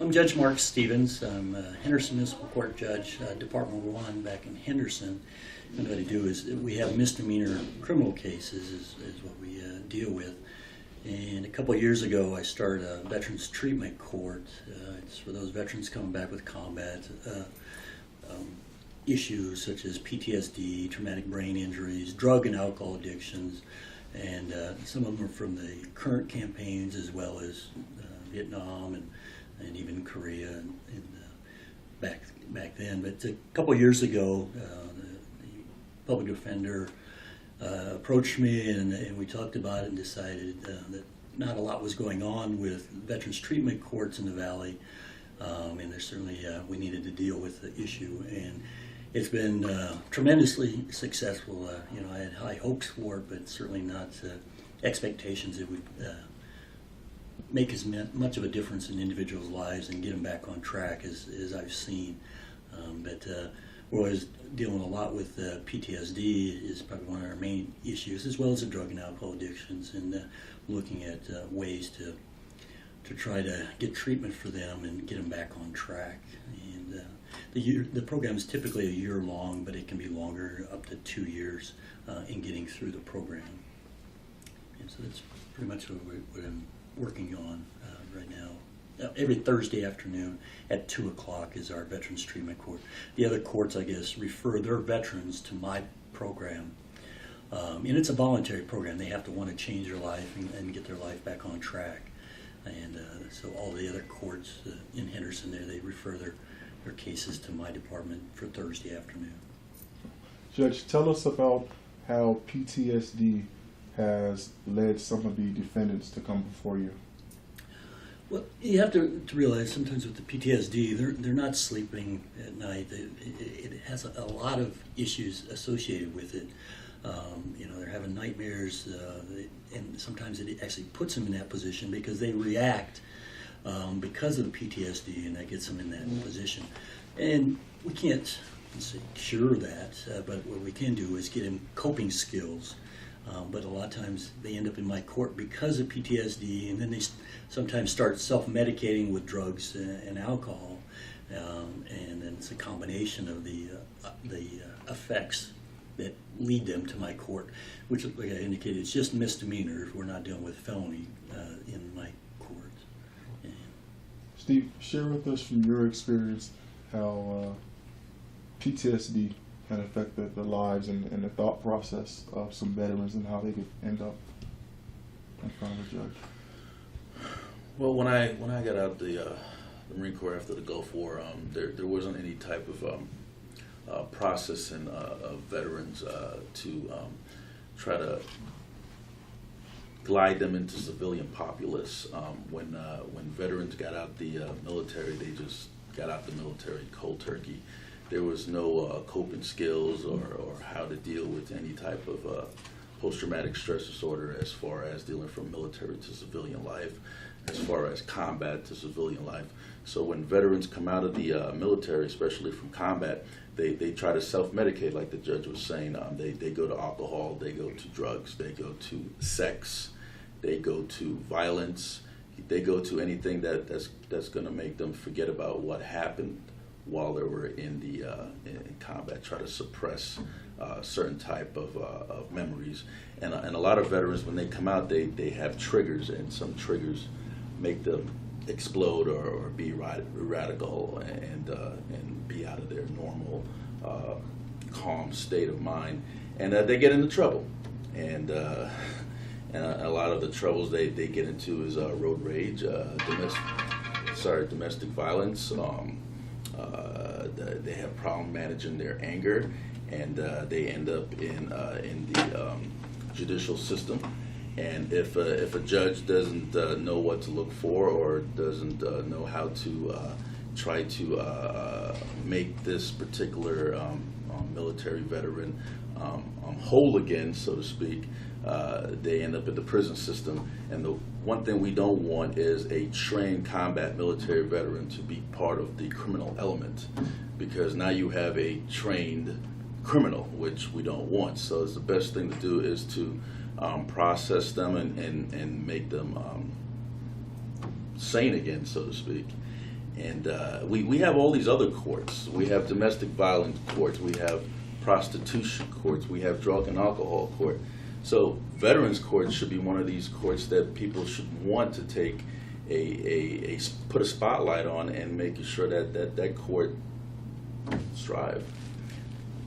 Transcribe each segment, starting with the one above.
I'm Judge Mark Stevens. I'm a Henderson Municipal Court Judge, Department 1 back in Henderson. And what I do is we have misdemeanor criminal cases is what we deal with. And a couple of years ago I started a Veterans Treatment Court. It's for those veterans coming back with combat issues such as PTSD, traumatic brain injuries, drug and alcohol addictions, and some of them are from the current campaigns as well as Vietnam and even Korea and back then. But a couple of years ago, the public defender approached me and we talked about it and decided that not a lot was going on with veterans treatment courts in the Valley, and there's certainly we needed to deal with the issue. And it's been tremendously successful. I had high hopes for it, but certainly not expectations it would make as much of a difference in individuals' lives and get them back on track as I've seen. But we're always dealing a lot with PTSD is probably one of our main issues, as well as the drug and alcohol addictions, and looking at ways to try to get treatment for them and get them back on track. And the program is typically a year long, but it can be longer, up to 2 years in getting through the program. And so that's pretty much what I'm working on right now. Every Thursday afternoon at 2 o'clock is our Veterans Treatment Court. The other courts, I guess, refer their veterans to my program. And it's a voluntary program. They have to want to change their life and get their life back on track. And so all the other courts in Henderson there, they refer their cases to my department for Thursday afternoon. Judge, tell us about how PTSD has led some of the defendants to come before you. Well, you have to realize sometimes with the PTSD, they're not sleeping at night. It has a lot of issues associated with it. They're having nightmares, and sometimes it actually puts them in that position because they react because of the PTSD, and that gets them in that position. And we can't cure that, but what we can do is get them coping skills. But a lot of times they end up in my court because of PTSD, and then they sometimes start self-medicating with drugs and alcohol, and then it's a combination of the effects that lead them to my court, which, like I indicated, it's just misdemeanors. We're not dealing with felony in my court. And Steve, share with us from your experience how PTSD can affect the lives and the thought process of some veterans and how they could end up in front of a judge. Well, when I got out the Marine Corps after the Gulf War, there wasn't any type of processing of veterans to try to glide them into civilian populace. When veterans got out the military, they just got out the military cold turkey. There was no coping skills or how to deal with any type of post-traumatic stress disorder as far as dealing from military to civilian life, as far as combat to civilian life. So when veterans come out of the military, especially from combat, they try to self-medicate, like the judge was saying. They go to alcohol, they go to drugs, they go to sex, they go to violence, they go to anything that's going to make them forget about what happened while they were in the in combat, try to suppress certain type of memories. And a lot of veterans, when they come out, they have triggers, and some triggers make them explode or be radical and be out of their normal calm state of mind, and they get into trouble. And a lot of the troubles they get into is road rage, domestic violence. They have problem managing their anger, and they end up in the judicial system. And if a judge doesn't know what to look for, or doesn't know how to try to make this particular military veteran whole again, so to speak, they end up in the prison system. And the one thing we don't want is a trained combat military veteran to be part of the criminal element, because now you have a trained criminal, which we don't want. So it's the best thing to do is to process them and make them sane again, so to speak. And we have all these other courts. We have domestic violence courts. We have prostitution courts. We have drug and alcohol court. So veterans courts should be one of these courts that people should want to take put a spotlight on and making sure that court strive.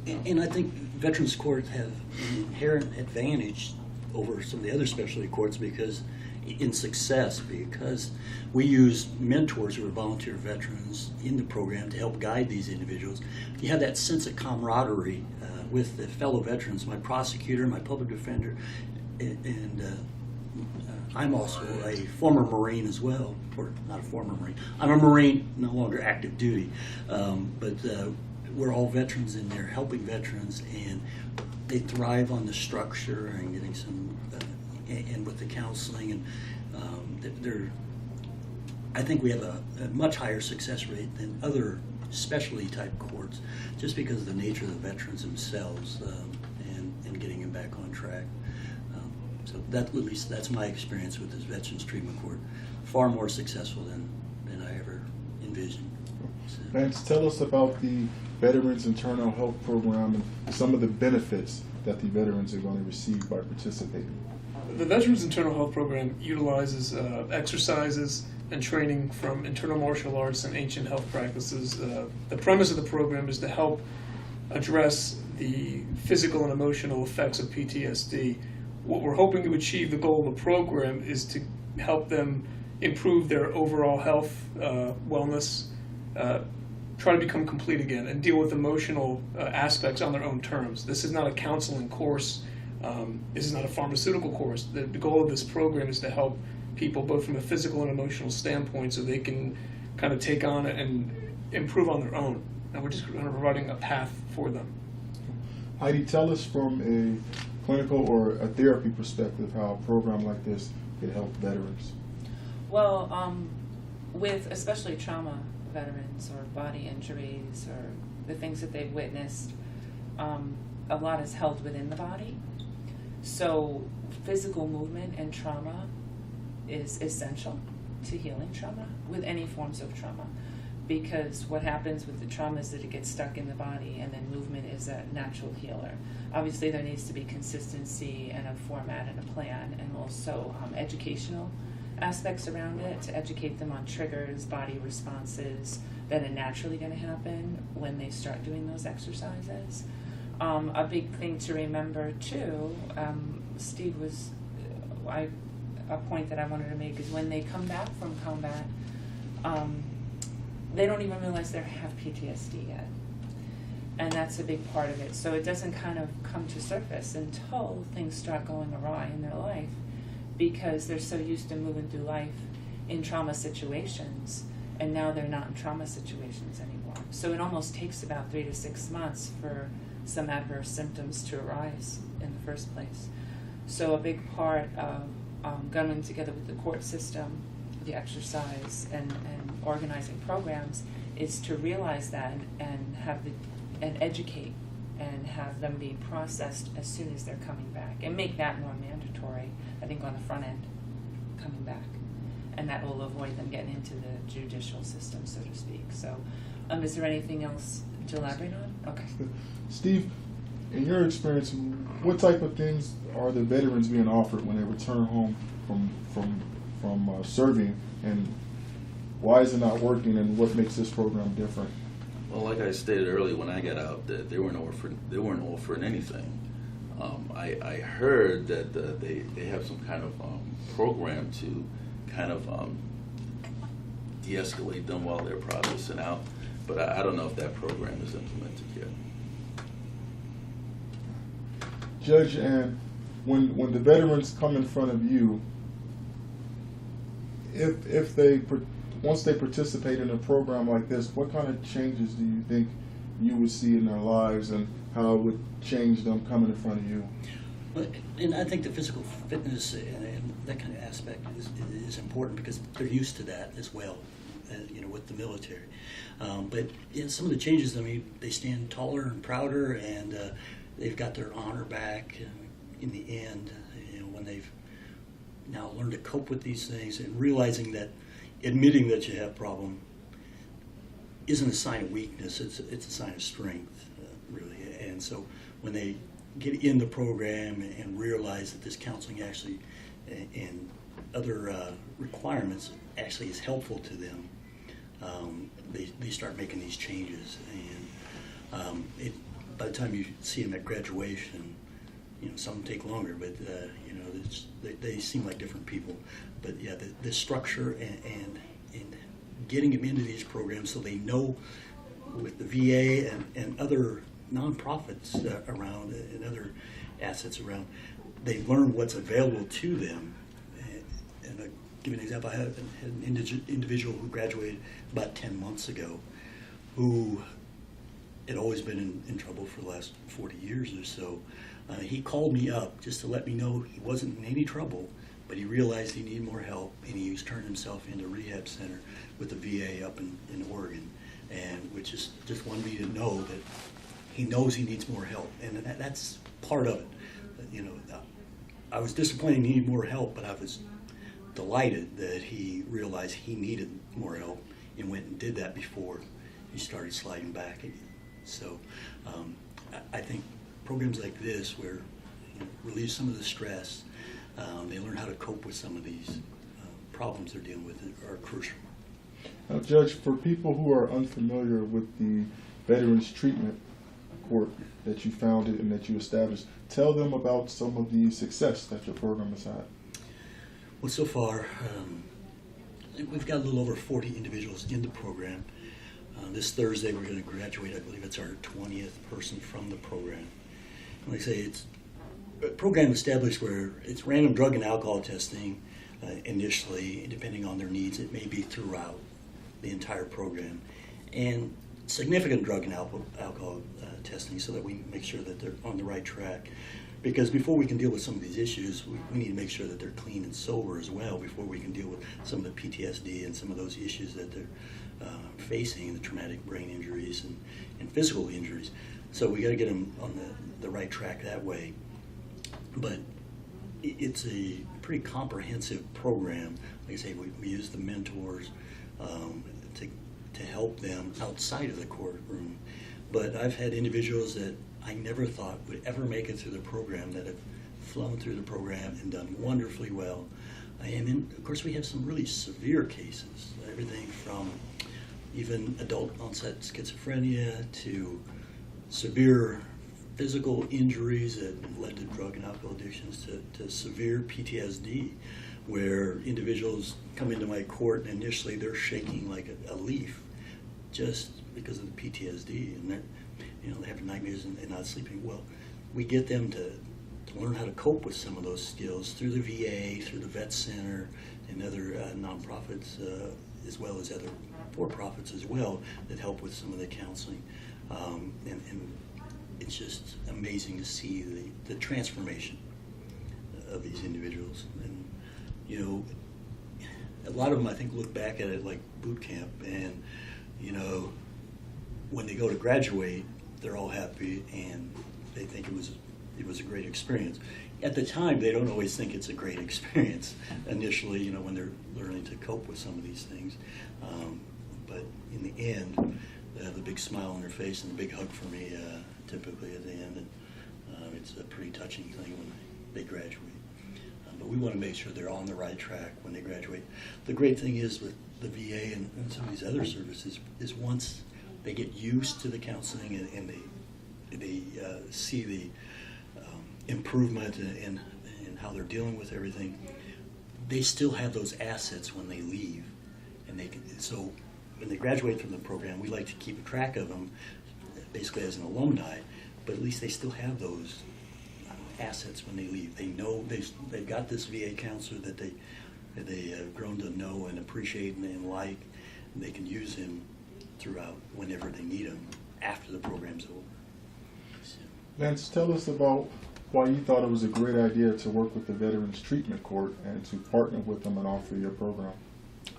And I think Veterans Courts have an inherent advantage over some of the other specialty courts because we use mentors who are volunteer veterans in the program to help guide these individuals. You have that sense of camaraderie with the fellow veterans, my prosecutor, my public defender, and I'm also a former Marine as well, or not a former Marine. I'm a Marine, no longer active duty, but we're all veterans in there helping veterans, and they thrive on the structure and getting some, and with the counseling, and I think we have a much higher success rate than other specialty type courts, just because of the nature of the veterans themselves and getting them back on track. So that, at least that's my experience with this Veterans Treatment Court. Far more successful than I ever envisioned. So. Vance, tell us about the Veterans Internal Health Program and some of the benefits that the veterans are going to receive by participating. The Veterans Internal Health Program utilizes exercises and training from internal martial arts and ancient health practices. The premise of the program is to help address the physical and emotional effects of PTSD. What we're hoping to achieve, the goal of the program, is to help them improve their overall health, wellness, try to become complete again, and deal with emotional aspects on their own terms. This is not a counseling course. This is not a pharmaceutical course. The goal of this program is to help people both from a physical and emotional standpoint so they can kind of take on it and improve on their own. And we're just kind of providing a path for them. Heidi, tell us from a clinical or a therapy perspective how a program like this could help veterans. Well, with especially trauma veterans or body injuries or the things that they've witnessed, a lot is held within the body. So physical movement and trauma is essential to healing trauma with any forms of trauma, because what happens with the trauma is that it gets stuck in the body, and then movement is a natural healer. Obviously there needs to be consistency and a format and a plan, and also educational aspects around it to educate them on triggers, body responses that are naturally going to happen when they start doing those exercises. A big thing to remember too, Steve was, a point that I wanted to make is when they come back from combat, they don't even realize they have PTSD yet. And that's a big part of it. So it doesn't kind of come to surface until things start going awry in their life, because they're so used to moving through life in trauma situations, and now they're not in trauma situations anymore. So it almost takes about 3 to 6 months for some adverse symptoms to arise in the first place. So a big part of going together with the court system, the exercise, and organizing programs is to realize that and educate and have them be processed as soon as they're coming back, and make that more mandatory, I think, on the front end, coming back. And that will avoid them getting into the judicial system, so to speak. So is there anything else to elaborate on? Okay. Steve, in your experience, what type of things are the veterans being offered when they return home from serving, and why is it not working, and what makes this program different? Well, like I stated earlier, when I got out, they weren't offering anything. I heard that they have some kind of program to kind of de-escalate them while they're processing out, but I don't know if that program is implemented yet. Judge, and when the veterans come in front of you, if they once they participate in a program like this, what kind of changes do you think you would see in their lives, and how it would change them coming in front of you? And I think the physical fitness and that kind of aspect is important, because they're used to that as well, with the military. But some of the changes, I mean, they stand taller and prouder, and they've got their honor back in the end, when they've now learned to cope with these things, and realizing that admitting that you have a problem isn't a sign of weakness. It's a sign of strength, really. And so when they get in the program and realize that this counseling actually and other requirements actually is helpful to them, they start making these changes. And by the time you see them at graduation, some take longer, but they seem like different people. But yeah, the structure and getting them into these programs so they know with the VA and other nonprofits around and other assets around, they learn what's available to them. And I'll give you an example. I had an individual who graduated about 10 months ago who had always been in trouble for the last 40 years or so. He called me up just to let me know he wasn't in any trouble, but he realized he needed more help, and he was turning himself into a rehab center with the VA up in Oregon, and which is just wanted me to know that he knows he needs more help, and that's part of it. I was disappointed he needed more help, but I was delighted that he realized he needed more help and went and did that before he started sliding back again. So I think programs like this, where relieve some of the stress, they learn how to cope with some of these problems they're dealing with, are crucial. Now, Judge, for people who are unfamiliar with the Veterans Treatment Court that you founded and that you established, tell them about some of the success that your program has had. Well, so far, we've got a little over 40 individuals in the program. This Thursday, we're going to graduate. I believe it's our 20th person from the program. And like I say, it's a program established where it's random drug and alcohol testing initially, depending on their needs. It may be throughout the entire program. And significant drug and alcohol testing so that we make sure that they're on the right track. Because before we can deal with some of these issues, we need to make sure that they're clean and sober as well before we can deal with some of the PTSD and some of those issues that they're facing, the traumatic brain injuries and physical injuries. So we got to get them on the right track that way. But it's a pretty comprehensive program. Like I say, we use the mentors to help them outside of the courtroom. But I've had individuals that I never thought would ever make it through the program that have flown through the program and done wonderfully well. And then, of course, we have some really severe cases, everything from even adult onset schizophrenia to severe physical injuries that led to drug and alcohol addictions to severe PTSD, where individuals come into my court and initially they're shaking like a leaf just because of the PTSD, and they're having nightmares and not sleeping. Well, we get them to learn how to cope with some of those skills through the VA, through the Vet Center, and other nonprofits, as well as other for-profits as well that help with some of the counseling. And it's just amazing to see the transformation of these individuals. And, a lot of them, I think, look back at it like boot camp, and, when they go to graduate, they're all happy and they think it was a great experience. At the time, they don't always think it's a great experience initially, when they're learning to cope with some of these things. But in the end, they have a big smile on their face and a big hug for me typically at the end. And it's a pretty touching thing when they graduate. But we want to make sure they're on the right track when they graduate. The great thing is with the VA and some of these other services is once they get used to the counseling and they see the improvement in how they're dealing with everything, they still have those assets when they leave. And so when they graduate from the program, we like to keep track of them basically as an alumni, but at least they still have those assets when they leave. They know they've got this VA counselor that they have grown to know and appreciate and like, and they can use him throughout whenever they need him after the program's over. So. Lance, tell us about why you thought it was a great idea to work with the Veterans Treatment Court and to partner with them and offer your program.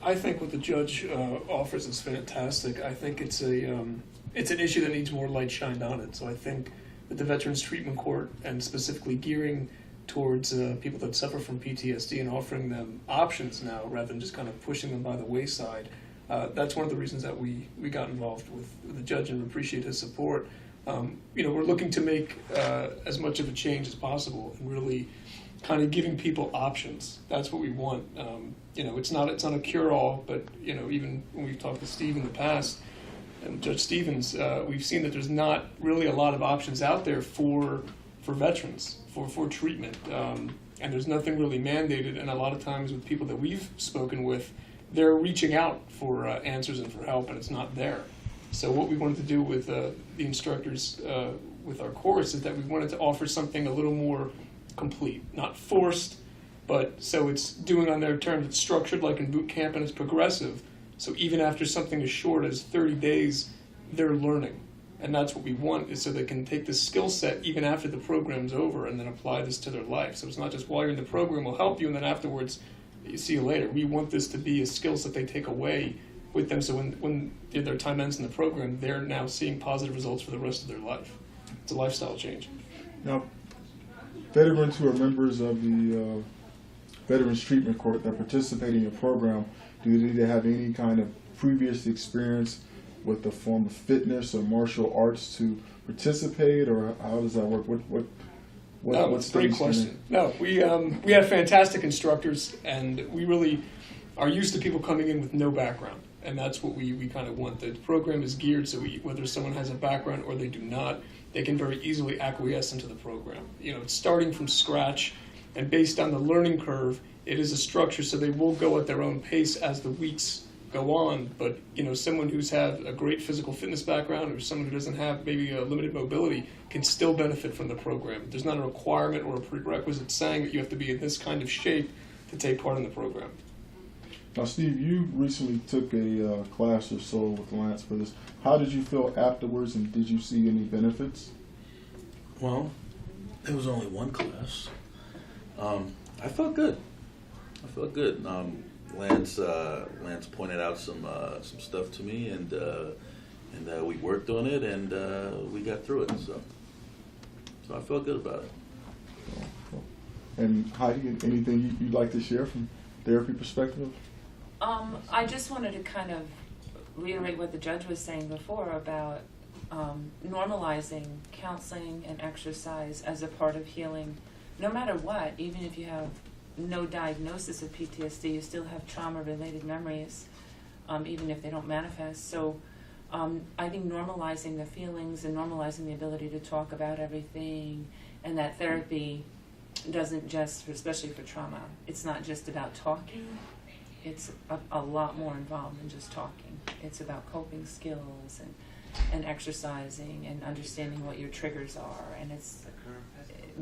I think what the judge offers is fantastic. I think it's an issue that needs more light shined on it. So I think that the Veterans Treatment Court, and specifically gearing towards people that suffer from PTSD and offering them options now rather than just kind of pushing them by the wayside, That's one of the reasons that we got involved with the judge and appreciate his support. We're looking to make as much of a change as possible and really kind of giving people options. That's what we want. It's not a cure-all, but even when we've talked to Steve in the past, and Judge Stevens, we've seen that there's not really a lot of options out there for veterans, for treatment. And there's nothing really mandated, and a lot of times with people that we've spoken with, they're reaching out for answers and for help, and it's not there. So what we wanted to do with the instructors with our course is that we wanted to offer something a little more complete, not forced, but so it's doing on their terms. It's structured like in boot camp, and it's progressive. So even after something as short as 30 days, they're learning. And that's what we want, is so they can take this skill set even after the program's over and then apply this to their life. So it's not just while you're in the program, we'll help you, and then afterwards, you see you later. We want this to be a skill set they take away with them, so when their time ends in the program, they're now seeing positive results for the rest of their life. It's a lifestyle change. Now, veterans who are members of the Veterans Treatment Court that participate in your program, do they need to have any kind of previous experience with the form of fitness or martial arts to participate, or how does that work? What's Great question. No, we have fantastic instructors, and we really are used to people coming in with no background, and that's what we kind of want. The program is geared so whether someone has a background or they do not, they can very easily acquiesce into the program. It's starting from scratch, and based on the learning curve, it is a structure so they will go at their own pace as the weeks go on. But someone who's had a great physical fitness background, or someone who doesn't have maybe a limited mobility, can still benefit from the program. There's not a requirement or a prerequisite saying that you have to be in this kind of shape to take part in the program. Now, Steve, you recently took a class or so with Lance for this. How did you feel afterwards, and did you see any benefits? Well, there was only one class. I felt good. Lance pointed out some stuff to me, and we worked on it, and we got through it. So I felt good about it. And Heidi, anything you'd like to share from therapy perspective? I just wanted to kind of reiterate what the judge was saying before about normalizing counseling and exercise as a part of healing. No matter what, even if you have no diagnosis of PTSD, you still have trauma-related memories, even if they don't manifest. So I think normalizing the feelings and normalizing the ability to talk about everything, and that therapy doesn't just, especially for trauma, it's not just about talking. It's a lot more involved than just talking. It's about coping skills and exercising and understanding what your triggers are, and it's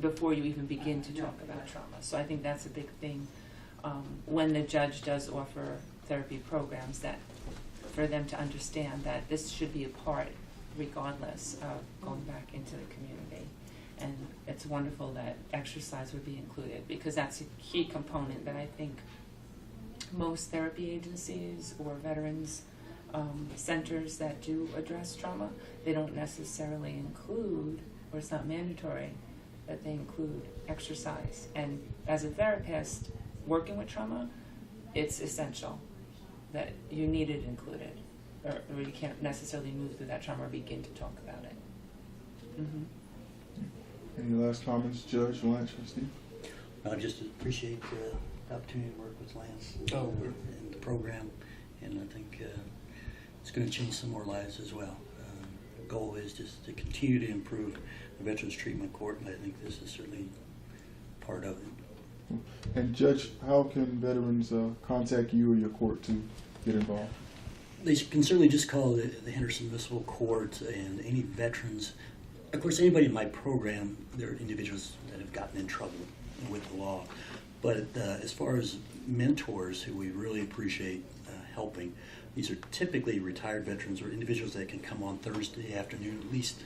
before you even begin to talk about trauma. So I think that's a big thing when the judge does offer therapy programs, that for them to understand that this should be a part regardless of going back into the community. And it's wonderful that exercise would be included, because that's a key component that I think most therapy agencies or veterans centers that do address trauma, they don't necessarily include, or it's not mandatory, that they include exercise. And as a therapist working with trauma, it's essential that you need it included, or you can't necessarily move through that trauma or begin to talk about it. Mm-hmm. Any last comments, Judge, Lance, or Steve? I just appreciate the opportunity to work with Lance in the program, and I think it's going to change some more lives as well. The goal is just to continue to improve the Veterans Treatment Court, and I think this is certainly part of it. And Judge, how can veterans contact you or your court to get involved? They can certainly just call the Henderson Municipal Court, and any veterans. Of course, anybody in my program, there are individuals that have gotten in trouble with the law. But as far as mentors who we really appreciate helping, these are typically retired veterans or individuals that can come on Thursday afternoon, at least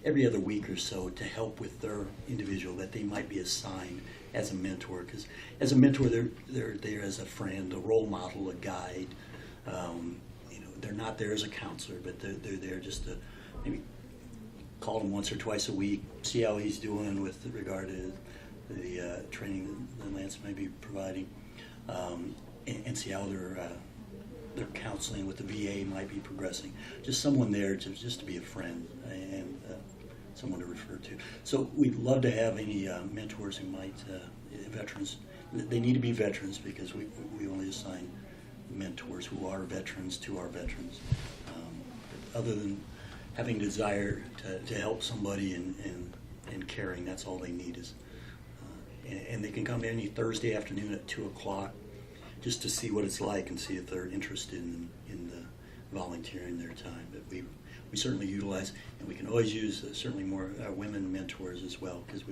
every other week or so, to help with their individual that they might be assigned as a mentor. Because as a mentor, they're there as a friend, a role model, a guide. They're not there as a counselor, but they're there just to maybe call him once or twice a week, see how he's doing with regard to the training that Lance may be providing, and see how they're their counseling with the VA might be progressing. Just someone there just to be a friend and someone to refer to. So we'd love to have any mentors who might, veterans. They need to be veterans because we only assign mentors who are veterans to our veterans. But other than having desire to help somebody and caring, that's all they need is. And they can come any Thursday afternoon at 2 o'clock just to see what it's like and see if they're interested in volunteering their time. But we certainly utilize, and we can always use certainly more women mentors as well, because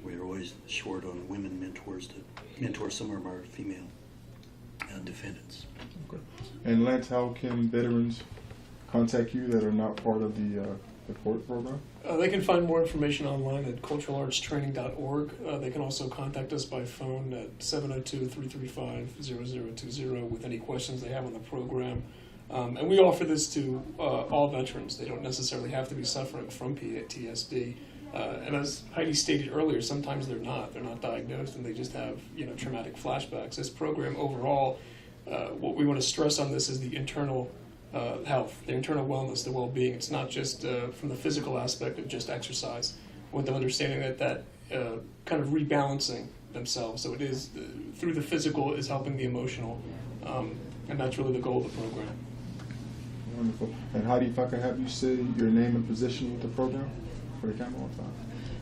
we're always short on women mentors to mentor some of our female defendants. Okay. And Lance, how can veterans contact you that are not part of the court program? They can find more information online at culturalartstraining.org. They can also contact us by phone at 702-335-0020 with any questions they have on the program. And we offer this to all veterans. They don't necessarily have to be suffering from PTSD. And as Heidi stated earlier, sometimes they're not. They're not diagnosed and they just have traumatic flashbacks. This program overall, what we want to stress on this is the internal health, the internal wellness, the well-being. It's not just from the physical aspect of just exercise, with them understanding that kind of rebalancing themselves. So it is through the physical is helping the emotional, and that's really the goal of the program. Wonderful. And Heidi, if I could have you say your name and position with the program for the camera one time.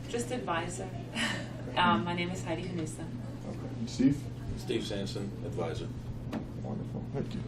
Just advisor. My name is Heidi Hanusa. Okay. And Steve? Steve Sanson, advisor. Wonderful. Thank you.